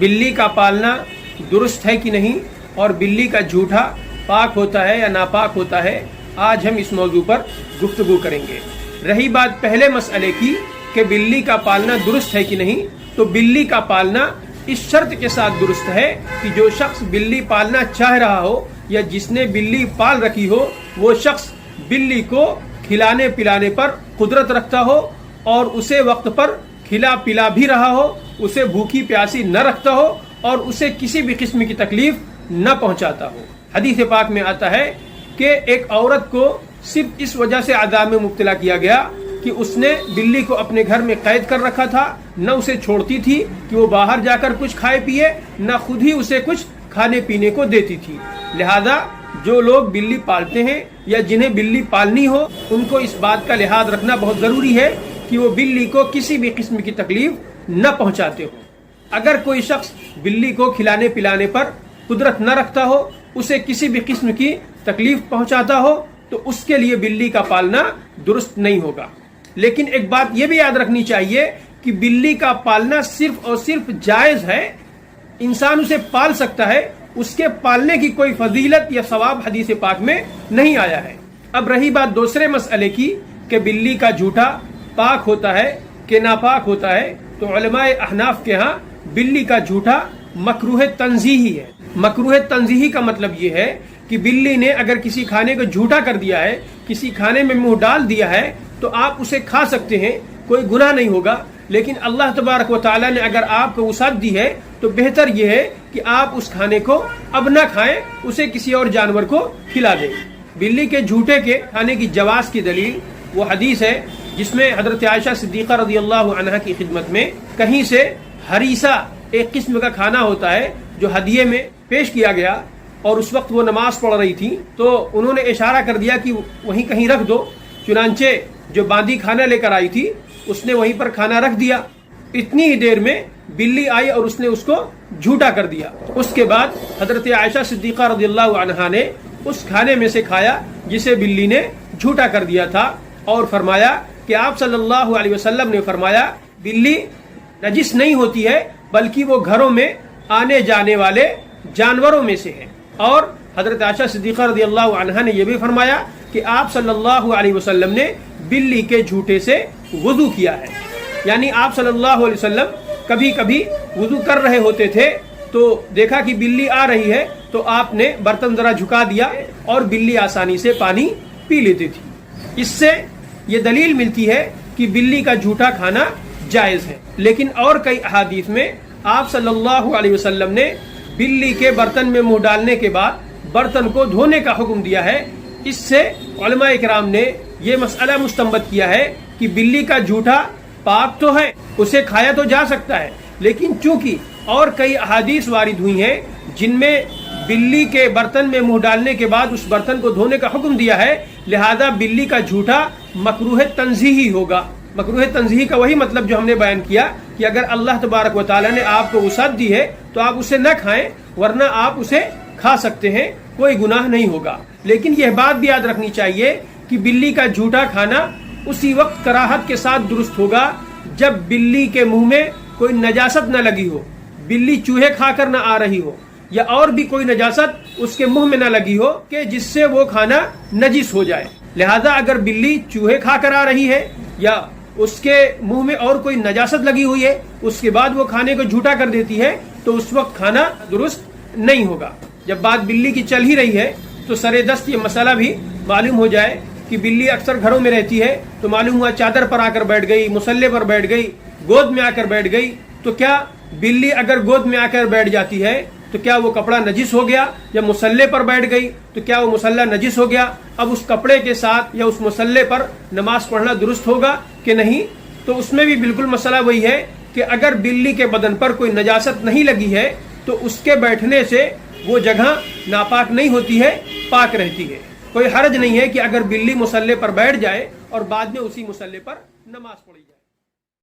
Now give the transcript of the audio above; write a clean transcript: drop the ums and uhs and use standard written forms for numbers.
بلی کا پالنا درست ہے کہ نہیں اور بلی کا جھوٹا پاک ہوتا ہے یا ناپاک ہوتا ہے، آج ہم اس موضوع پر گفتگو کریں گے۔ رہی بات پہلے مسئلے کی کہ بلی کا پالنا درست ہے کہ نہیں، تو بلی کا پالنا اس شرط کے ساتھ درست ہے کہ جو شخص بلی پالنا چاہ رہا ہو یا جس نے بلی پال رکھی ہو وہ شخص بلی کو کھلانے پلانے پر قدرت رکھتا ہو اور اسے وقت پر کھلا پلا بھی رہا ہو، اسے بھوکی پیاسی نہ رکھتا ہو اور اسے کسی بھی قسم کی تکلیف نہ پہنچاتا ہو۔ حدیث پاک میں آتا ہے کہ ایک عورت کو صرف اس وجہ سے عذاب میں مبتلا کیا گیا کہ اس نے بلی کو اپنے گھر میں قید کر رکھا تھا، نہ اسے چھوڑتی تھی کہ وہ باہر جا کر کچھ کھائے پیے، نہ خود ہی اسے کچھ کھانے پینے کو دیتی تھی۔ لہذا جو لوگ بلی پالتے ہیں یا جنہیں بلی پالنی ہو ان کو اس بات کا لحاظ رکھنا بہت ضروری ہے کہ وہ بلی کو کسی بھی قسم کی تکلیف نہ پہنچاتے ہو۔ اگر کوئی شخص بلی کو کھلانے پلانے پر قدرت نہ رکھتا ہو، اسے کسی بھی قسم کی تکلیف پہنچاتا ہو، تو اس کے لیے بلی کا پالنا درست نہیں ہوگا۔ لیکن ایک بات یہ بھی یاد رکھنی چاہیے کہ بلی کا پالنا صرف اور صرف جائز ہے، انسان اسے پال سکتا ہے، اس کے پالنے کی کوئی فضیلت یا ثواب حدیث پاک میں نہیں آیا ہے۔ اب رہی بات دوسرے مسئلے کی کہ بلی کا جھوٹا پاک ہوتا ہے کہ ناپاک ہوتا ہے، تو علماء احناف کے ہاں بلی کا جھوٹا مکروہ تنزیہی ہے۔ مکروہ تنزیہی کا مطلب یہ ہے کہ بلی نے اگر کسی کھانے کو جھوٹا کر دیا ہے، کسی کھانے میں منہ ڈال دیا ہے، تو آپ اسے کھا سکتے ہیں، کوئی گناہ نہیں ہوگا۔ لیکن اللہ تبارک و تعالیٰ نے اگر آپ کو وسعت دی ہے تو بہتر یہ ہے کہ آپ اس کھانے کو اب نہ کھائیں، اسے کسی اور جانور کو کھلا دیں۔ بلی کے جھوٹے کے کھانے کی جواز کی دلیل وہ حدیث ہے جس میں حضرت عائشہ صدیقہ رضی اللہ عنہا کی خدمت میں کہیں سے ہریسہ ایک قسم کا کھانا ہوتا ہے جو ہدیے میں پیش کیا گیا، اور اس وقت وہ نماز پڑھ رہی تھی تو انہوں نے اشارہ کر دیا کہ وہیں کہیں رکھ دو۔ چنانچہ جو باندی کھانا لے کر آئی تھی اس نے وہیں پر کھانا رکھ دیا۔ اتنی ہی دیر میں بلی آئی اور اس نے اس کو جھوٹا کر دیا۔ اس کے بعد حضرت عائشہ صدیقہ رضی اللہ عنہا نے اس کھانے میں سے کھایا جسے بلی نے جھوٹا کر دیا تھا، اور فرمایا کہ آپ صلی اللہ علیہ وسلم نے فرمایا بلی نجس نہیں ہوتی ہے بلکہ وہ گھروں میں آنے جانے والے جانوروں میں سے ہے۔ اور حضرت عائشہ صدیقہ رضی اللہ عنہا نے یہ بھی فرمایا کہ آپ صلی اللہ علیہ وسلم نے بلی کے جھوٹے سے وضو کیا ہے، یعنی آپ صلی اللہ علیہ وسلم کبھی کبھی وضو کر رہے ہوتے تھے تو دیکھا کہ بلی آ رہی ہے تو آپ نے برتن ذرا جھکا دیا اور بلی آسانی سے پانی پی لیتی تھی۔ اس سے یہ دلیل ملتی ہے کہ بلی کا جھوٹا کھانا جائز ہے۔ لیکن اور کئی احادیث میں آپ صلی اللہ علیہ وسلم نے بلی کے برتن میں منہ ڈالنے کے بعد برتن کو دھونے کا حکم دیا ہے۔ اس سے علماء اکرام نے یہ مسئلہ مستنبط کیا ہے کہ بلی کا جھوٹا پاک تو ہے، اسے کھایا تو جا سکتا ہے، لیکن چونکہ اور کئی احادیث وارد ہوئی ہیں جن میں بلی کے برتن میں منہ ڈالنے کے بعد اس برتن کو دھونے کا حکم دیا ہے، لہذا بلی کا جھوٹا مکروہ تنزیہی ہوگا۔ مکروہ تنزیہی کا وہی مطلب جو ہم نے بیان کیا کہ اگر اللہ تبارک و تعالیٰ نے آپ کو وسعت دی ہے تو آپ اسے نہ کھائیں، ورنہ آپ اسے کھا سکتے ہیں، کوئی گناہ نہیں ہوگا۔ لیکن یہ بات بھی یاد رکھنی چاہیے کہ بلی کا جھوٹا کھانا اسی وقت کراہت کے ساتھ درست ہوگا جب بلی کے منہ میں کوئی نجاست نہ لگی ہو، بلی چوہے کھا کر نہ آ رہی ہو، یا اور بھی کوئی نجاست اس کے منہ میں نہ لگی ہو کہ جس سے وہ کھانا نجس ہو جائے۔ لہذا اگر بلی چوہے کھا کر آ رہی ہے یا اس کے منہ میں اور کوئی نجاست لگی ہوئی ہے، اس کے بعد وہ کھانے کو جھوٹا کر دیتی ہے تو اس وقت کھانا درست نہیں ہوگا۔ جب بات بلی کی چل ہی رہی ہے تو سر دست یہ مسئلہ بھی معلوم ہو جائے کہ بلی اکثر گھروں میں رہتی ہے تو معلوم ہوا چادر پر آ کر بیٹھ گئی، مصلے پر بیٹھ گئی، گود میں آ کر بیٹھ گئی، تو کیا بلی اگر گود میں آ کر بیٹھ جاتی ہے تو کیا وہ کپڑا نجس ہو گیا؟ یا مصلے پر بیٹھ گئی تو کیا وہ مصلہ نجس ہو گیا؟ اب اس کپڑے کے ساتھ یا اس مصلے پر نماز پڑھنا درست ہوگا کہ نہیں؟ تو اس میں بھی بالکل مسئلہ وہی ہے کہ اگر بلی کے بدن پر کوئی نجاست نہیں لگی ہے تو اس کے بیٹھنے سے وہ جگہ ناپاک نہیں ہوتی ہے، پاک رہتی ہے۔ کوئی حرج نہیں ہے کہ اگر بلی مصلے پر بیٹھ جائے اور بعد میں اسی مصلے پر نماز پڑھی جائے۔